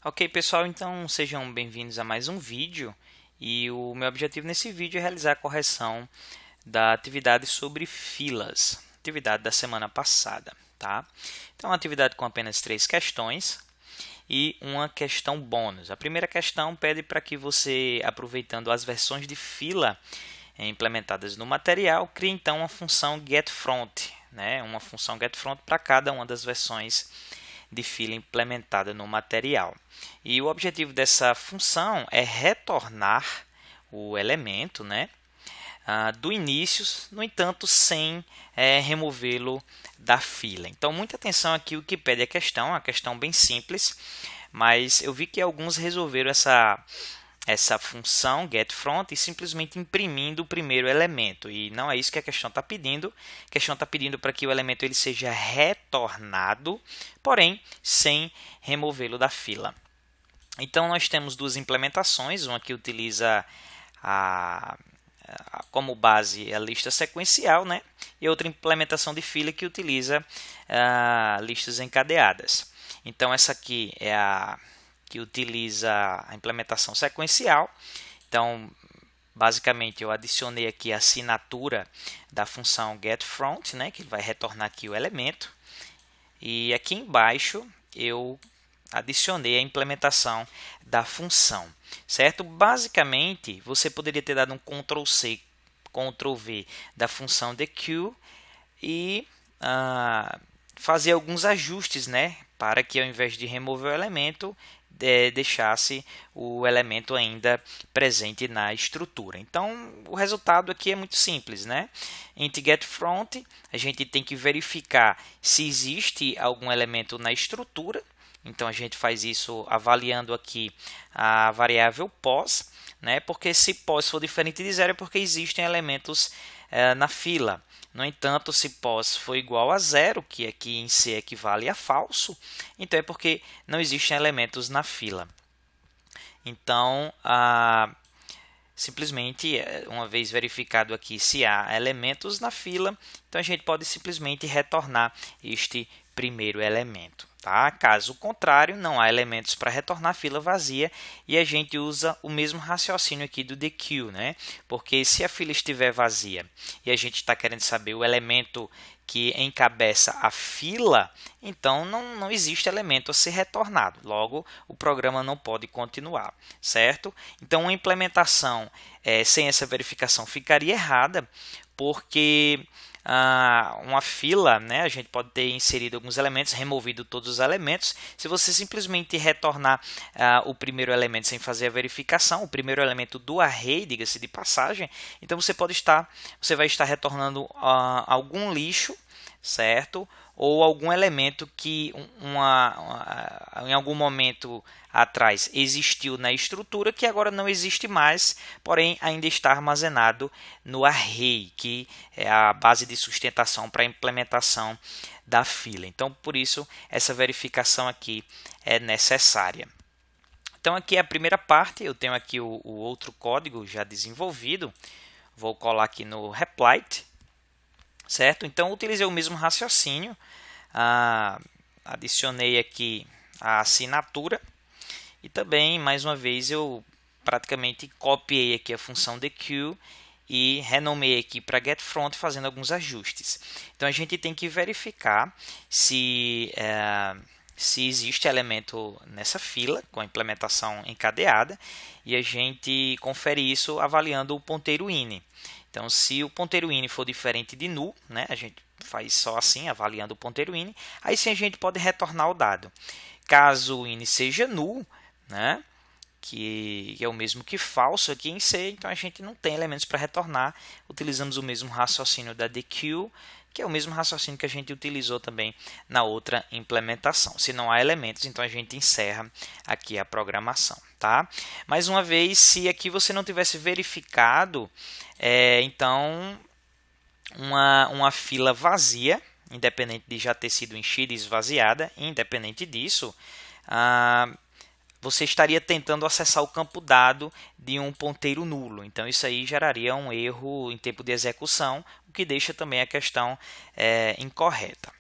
Ok, pessoal, então sejam bem-vindos a mais um vídeo e o meu objetivo nesse vídeo é realizar a correção da atividade sobre filas, atividade da semana passada, tá? Então, uma atividade com apenas 3 questões e uma questão bônus. A primeira questão pede para que você, aproveitando as versões de fila implementadas no material, crie então uma função getFront, né? Uma função getFront para cada uma das versões de fila implementada no material. E o objetivo dessa função é retornar o elemento, né, do início, no entanto, sem removê-lo da fila. Então, muita atenção aqui o que pede a uma questão bem simples, mas eu vi que alguns resolveram essa função getFront e simplesmente imprimindo o primeiro elemento. E não é isso que a questão está pedindo. A questão está pedindo para que o elemento ele seja retornado, porém sem removê-lo da fila. Então nós temos duas implementações, uma que utiliza como base a lista sequencial, né? E outra implementação de fila que utiliza listas encadeadas. Então essa aqui é a que utiliza a implementação sequencial. Então, basicamente, eu adicionei aqui a assinatura da função getFront, né, que vai retornar aqui o elemento. E aqui embaixo eu adicionei a implementação da função, certo? Basicamente, você poderia ter dado um Ctrl+C, Ctrl+V da função dequeue e fazer alguns ajustes, né, para que ao invés de remover o elemento, deixasse o elemento ainda presente na estrutura. Então, o resultado aqui é muito simples, né? Int getFront, a gente tem que verificar se existe algum elemento na estrutura. Então, a gente faz isso avaliando aqui a variável pos, né? Porque se pos for diferente de zero é porque existem elementos na fila. No entanto, se pos for igual a zero, que aqui em C equivale a falso, então é porque não existem elementos na fila. Então, simplesmente, uma vez verificado aqui se há elementos na fila, então a gente pode simplesmente retornar este primeiro elemento. Tá? Caso contrário, não há elementos para retornar fila vazia e a gente usa o mesmo raciocínio aqui do dequeue, né? Porque se a fila estiver vazia e a gente está querendo saber o elemento que encabeça a fila, então não existe elemento a ser retornado. Logo, o programa não pode continuar, certo? Então, uma implementação sem essa verificação ficaria errada, porque uma fila, né, a gente pode ter inserido alguns elementos, removido todos os elementos. Se você simplesmente retornar o primeiro elemento sem fazer a verificação, o primeiro elemento do array, diga-se de passagem, então você vai estar retornando algum lixo, certo? Ou algum elemento que em algum momento atrás existiu na estrutura, que agora não existe mais, porém ainda está armazenado no array, que é a base de sustentação para a implementação da fila. Então, por isso, essa verificação aqui é necessária. Então, aqui é a primeira parte, eu tenho aqui o outro código já desenvolvido, vou colar aqui no Replit, certo? Então, utilizei o mesmo raciocínio, adicionei aqui a assinatura e também, mais uma vez, eu praticamente copiei aqui a função dequeue e renomeei aqui para getFront fazendo alguns ajustes. Então, a gente tem que verificar se existe elemento nessa fila com a implementação encadeada e a gente confere isso avaliando o ponteiro ini. Então, se o ponteiro ini for diferente de null, né, a gente faz só assim, avaliando o ponteiro ini, aí sim a gente pode retornar o dado. Caso o ini seja null, né, que é o mesmo que falso aqui em C, então a gente não tem elementos para retornar, utilizamos o mesmo raciocínio da dequeue, que é o mesmo raciocínio que a gente utilizou também na outra implementação. Se não há elementos, então a gente encerra aqui a programação. Tá? Mais uma vez, se aqui você não tivesse verificado, então uma fila vazia, independente de já ter sido enchida e esvaziada, independente disso, você estaria tentando acessar o campo dado de um ponteiro nulo. Então, isso aí geraria um erro em tempo de execução, o que deixa também a questão incorreta.